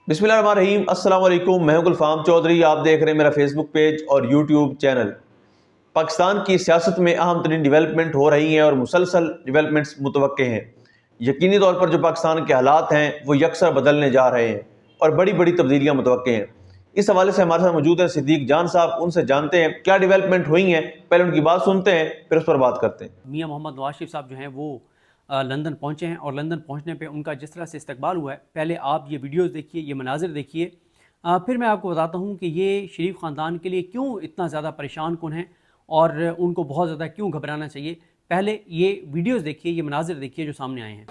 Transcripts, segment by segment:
बिस्मिल्लाहिर्रहमानिर्रहीम। अस्सलाम वालेकुम। मैं हूं गुलफाम चौधरी। आप देख रहे हैं मेरा फेसबुक पेज और यूट्यूब चैनल। पाकिस्तान की सियासत में अहम तरीन डेवलपमेंट हो रही हैं और मुसलसल डेवलपमेंट्स मुतवक्के हैं। यकीनी तौर पर जो पाकिस्तान के हालात हैं वो यकसर बदलने जा रहे हैं और बड़ी बड़ी तब्दीलियाँ मुतवक्के हैं। इस हवाले से हमारे साथ मौजूद है सिद्दीक जान साहब। उनसे जानते हैं क्या डेवलपमेंट हुई हैं, पहले उनकी बात सुनते हैं फिर उस पर बात करते हैं। मियां मोहम्मद नवाज शरीफ साहब जो हैं वो लंदन पहुंचे हैं और लंदन पहुंचने पे उनका जिस तरह से इस्तकबाल हुआ है, पहले आप ये वीडियोस देखिए, ये मनाजिर देखिए। फिर मैं आपको बताता हूं कि ये शरीफ ख़ानदान के लिए क्यों इतना ज़्यादा परेशान कुन है और उनको बहुत ज़्यादा क्यों घबराना चाहिए। पहले ये वीडियोस देखिए, ये मनाजिर देखिए जो सामने आए हैं।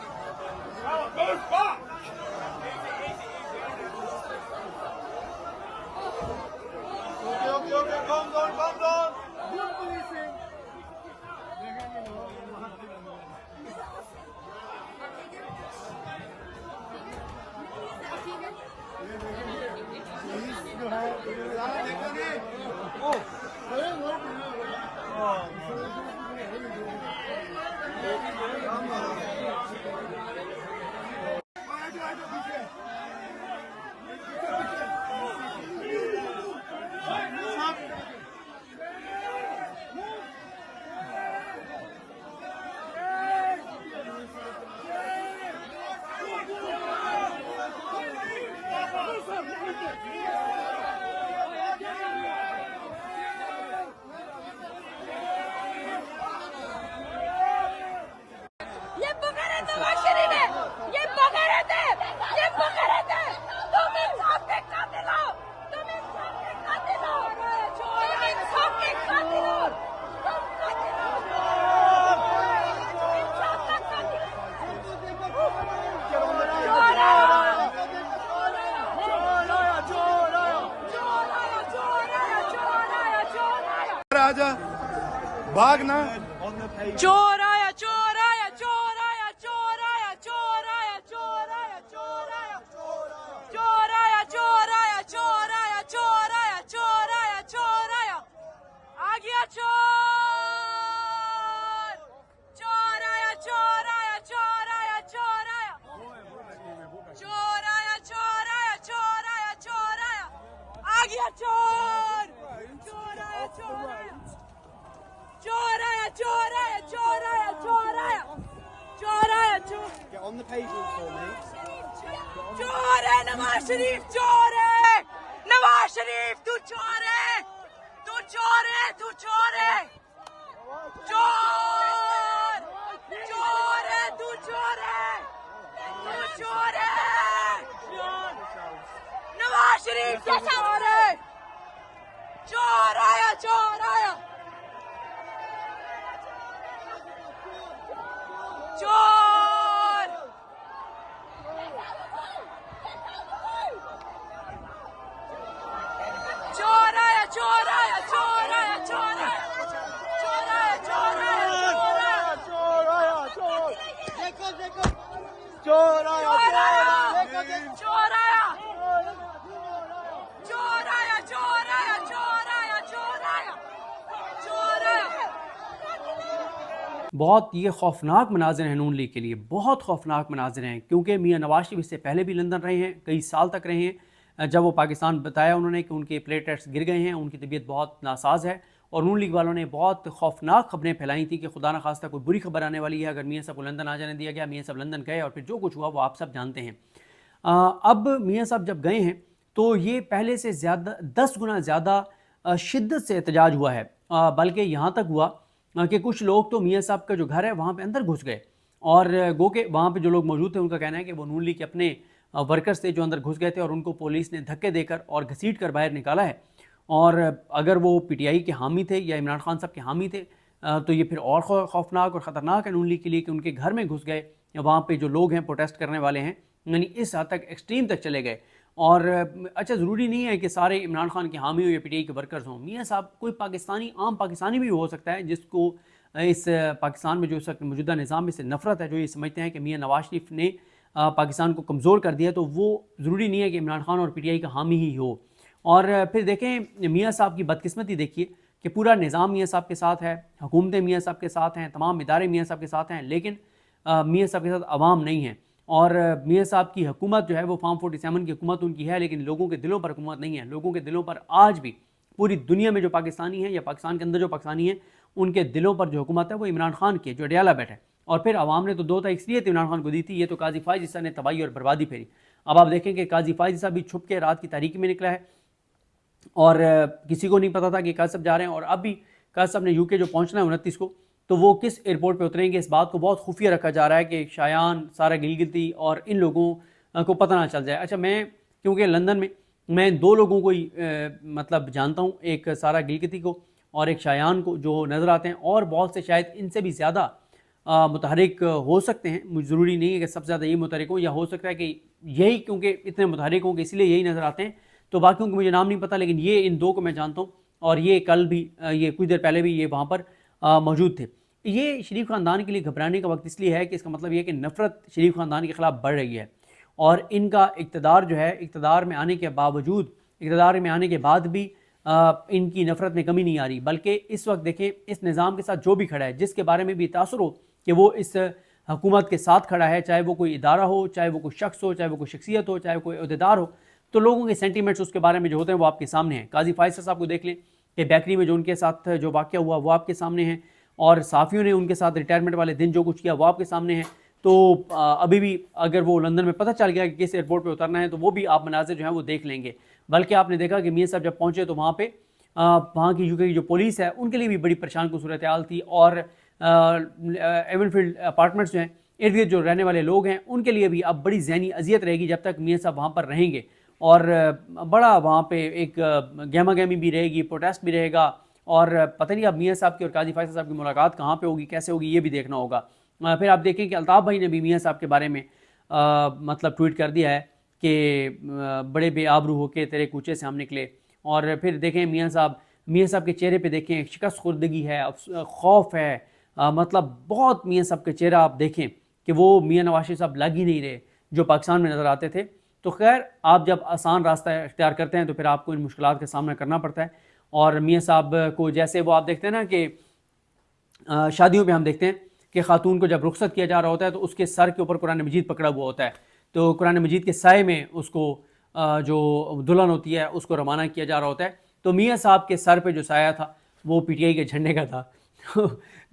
आजा भागना। चोर आया, चोर आया, चोर आया, चोर आया, चोर आया, चोर आया, चोर आया, चोर आया, चोर आया, चोर आया, चोर आया, चोर आया, चोर आया, आ गया चोर। चोर आया, चोर आया, चोर आया, चोर आया, चोर आया, चोर आया, चोर आया, चोर आया, आ गया चोर। चोर आया, चोर आया, चोर आया, चोर आया, चोर आया, चोर आया, चोर आया, चोर। Get on the pavement for me. चोर है नवाज शरीफ, चोर है नवाज शरीफ, तू चोर है, तू चोर है, तू चोर है, चोर, चोर है, तू चोर है, तू चोर है, नवाज शरीफ तू चोर है। चोर आया, चोर आया, चोर, चोर आया, चोर आया, चोर आया, चोर आया, चोर आया, चोर आया, चोर आया, चोर चोर आया, चोर आया, चोर आया, चोर आया, चोर आया, चोर आया, चोर आया, चोर आया। बहुत ये खौफनाक मनाजिर हैं नून लीग के लिए, बहुत खौफनाक मनाजिर हैं, क्योंकि मियां नवाज शरीफ इससे पहले भी लंदन रहे हैं, कई साल तक रहे हैं। जब वो पाकिस्तान बताया उन्होंने कि उनके प्लेटलेट्स गिर गए हैं, उनकी तबीयत बहुत नासाज है और नून लीग वालों ने बहुत खौफनाक खबरें फैलाई थी कि खुदा न खास्ता कोई बुरी खबर आने वाली है अगर मियां साहब को लंदन आ जाने दिया गया। मियां साहब लंदन गए और फिर जो कुछ हुआ वो आप सब जानते हैं। अब मियां साहब जब गए हैं तो ये पहले से ज़्यादा 10 गुना ज़्यादा शिद्दत से एहतजाज हुआ है, बल्कि यहाँ तक हुआ कि कुछ लोग तो मियां साहब का जो घर है वहाँ पे अंदर घुस गए और गो के वहाँ पे जो लोग मौजूद थे उनका कहना है कि वो नून लीग के अपने वर्कर्स थे जो अंदर घुस गए थे और उनको पुलिस ने धक्के देकर और घसीट कर बाहर निकाला है। और अगर वो पीटीआई के हामी थे या इमरान खान साहब के हामी थे तो ये फिर और खौफनाक और ख़तरनाक है नून लीग के लिए कि उनके घर में घुस गए, वहाँ पे जो लोग हैं प्रोटेस्ट करने वाले हैं, यानी इस हद तक एक्सट्रीम तक चले गए। और अच्छा, ज़रूरी नहीं है कि सारे इमरान खान के हामी हो या पीटीआई के वर्कर्स हों। मियां साहब कोई पाकिस्तानी, आम पाकिस्तानी भी हो सकता है जिसको इस पाकिस्तान में जो इस वक्त मौजूदा निज़ाम में से नफ़रत है, जो ये समझते हैं कि मियां नवाज शरीफ ने पाकिस्तान को कमज़ोर कर दिया, तो वो ज़रूरी नहीं है कि इमरान खान और पीटीआई का हामी ही हो। और फिर देखें मियां साहब की बदकिस्मती देखिए कि पूरा निज़ाम मियां साहब के साथ है, हुकूमतें मियां साहब के साथ हैं, तमाम इदारे मियां साहब के साथ हैं, लेकिन मियां साहब के साथ अवाम नहीं है। और मियाँ साहब की हुकूमत जो है वो फार्म 47 की हुकूमत उनकी है, लेकिन लोगों के दिलों पर हुकूमत नहीं है। लोगों के दिलों पर आज भी पूरी दुनिया में जो पाकिस्तानी है या पाकिस्तान के अंदर जो पाकिस्तानी है उनके दिलों पर जो हुकूमत है वो इमरान खान की है, जो अडियाला बैठा है। और फिर आवाम ने तो 2 तारीख इसलिए इमरान खान को दी थी, ये तो काजी फायज ईसा ने तबाही और बर्बादी फेरी। अब आप देखें कि काजी फायज ईसा भी छुप के रात की तारीकी में निकला है और किसी को नहीं पता था कि काजी साहब जा रहे हैं। और अब भी काजी साहब ने यूके जो पहुंचना है 29 को, तो वो किस एयरपोर्ट पे उतरेंगे इस बात को बहुत खुफिया रखा जा रहा है कि शायान, सारा गिलगिती और इन लोगों को पता ना चल जाए। अच्छा, मैं क्योंकि लंदन में मैं 2 लोगों को ही मतलब जानता हूँ, एक सारा गिलगिती को और एक शायान को, जो नज़र आते हैं, और बहुत से शायद इनसे भी ज़्यादा मुतहरिक हो सकते हैं। मुझे ज़रूरी नहीं है कि सबसे ज़्यादा यही मुतहरिक हो, या हो सकता है कि यही क्योंकि इतने मुतहरिक हों कि इसलिए यही नज़र आते हैं। तो बाकियों को मुझे नाम नहीं पता, लेकिन ये इन 2 को मैं जानता हूँ और ये कल भी ये कुछ देर पहले भी ये वहाँ पर मौजूद थे। ये शरीफ ख़ानदान के लिए घबराने का वक्त इसलिए है कि इसका मतलब ये है कि नफ़रत शरीफ ख़ानदान के ख़िलाफ़ बढ़ रही है और इनका इक़्तिदार जो है, इक़्तिदार में आने के बावजूद, इक़्तिदार में आने के बाद भी इनकी नफ़रत में कमी नहीं आ रही। बल्कि इस वक्त देखें, इस निज़ाम के साथ जो भी खड़ा है, जिसके बारे में भी तासुर हो कि वो इस हुकूमत के साथ खड़ा है, चाहे वो कोई इदारा हो, चाहे वो कोई शख्स हो, चाहे वो कोई शख्सियत हो, चाहे कोई अहदेदार हो, तो लोगों के सेंटीमेंट्स उसके बारे में जो होते हैं वो आपके सामने हैं। काजी फायज साहब को देख लें कि बेकरी में जो उनके साथ जो वाक़या हुआ वो आपके सामने है, और साफ़ियों ने उनके साथ रिटायरमेंट वाले दिन जो कुछ किया वो आपके सामने है। तो अभी भी अगर वो लंदन में पता चल गया कि किस एयरपोर्ट पे उतरना है, तो वो भी आप मनाज़िर जो है वो देख लेंगे। बल्कि आपने देखा कि मियाँ साहब जब पहुँचे तो वहाँ पे वहाँ की यूके की जो पुलिस है उनके लिए भी बड़ी परेशान की सूरत हाल थी, और एवनफील्ड अपार्टमेंट्स जो हैं, इर्द गिर्द जो रहने वाले लोग हैं, उनके लिए भी अब बड़ी ज़हनी अजियत रहेगी जब तक मियाँ साहब वहाँ पर रहेंगे। और बड़ा वहाँ पे एक गहमा गहमी भी रहेगी, प्रोटेस्ट भी रहेगा, और पता नहीं अब मियाँ साहब की और काजी फायज साहब की मुलाकात कहाँ पे होगी, कैसे होगी, ये भी देखना होगा। फिर आप देखें कि अल्ताफ़ भाई ने भी मियाँ साहब के बारे में मतलब ट्वीट कर दिया है कि बड़े बेआबरू होके तेरे कूचे से हम निकले। और फिर देखें मियाँ साहब के चेहरे पे देखें एक शिकस्त खुर्दगी है, खौफ है, मतलब बहुत मियाँ साहब के चेहरा आप देखें कि वो मियाँ नवाज शरीफ साहब लग ही नहीं रहे जो पाकिस्तान में नज़र आते थे। तो खैर, आप जब आसान रास्ता इख्तियार करते हैं तो फिर आपको इन मुश्किलात का सामना करना पड़ता है। और मियाँ साहब को जैसे वो आप देखते हैं ना कि शादियों पे हम देखते हैं कि ख़ातून को जब रुखसत किया जा रहा होता है तो उसके सर के ऊपर कुरान मजीद पकड़ा हुआ होता है, तो कुरान मजीद के साए में उसको जो दुल्हन होती है उसको रवाना किया जा रहा होता है। तो मियाँ साहब के सर पे जो साया था वो पीटीआई के झंडे का था।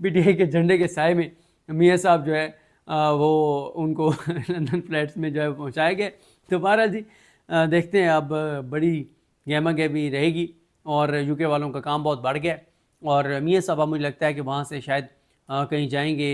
पीटीआई के झंडे के साए में मियाँ साहब जो है वो उनको लंदन फ्लैट्स में जो है पहुँचाए गए। तो बहरहाल जी देखते हैं, अब बड़ी गहमा गहमी रहेगी और यूके वालों का काम बहुत बढ़ गया। और मियाँ साहब मुझे लगता है कि वहाँ से शायद कहीं जाएंगे,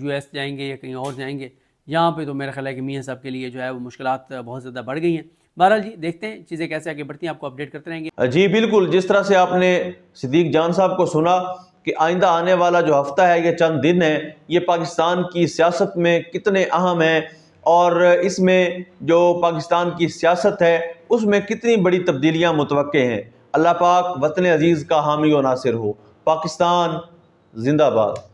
यूएस जाएंगे या कहीं और जाएंगे। यहाँ पे तो मेरा ख्याल है कि मियाँ साहब के लिए जो है वो मुश्किलात बहुत ज़्यादा बढ़ गई हैं। बहरहाल जी देखते हैं चीज़ें कैसे आगे बढ़ती हैं, आपको अपडेट करते रहेंगे। जी बिल्कुल, जिस तरह से आपने सिद्दीक जान साहब को सुना कि आइंदा आने वाला जो हफ्ता है, ये चंद दिन है, ये पाकिस्तान की सियासत में कितने अहम हैं और इसमें जो पाकिस्तान की सियासत है उसमें कितनी बड़ी तब्दीलियाँ मुतवक्के हैं। अल्लाह पाक वतन अजीज़ का हामी व नासिर हो। पाकिस्तान जिंदाबाद।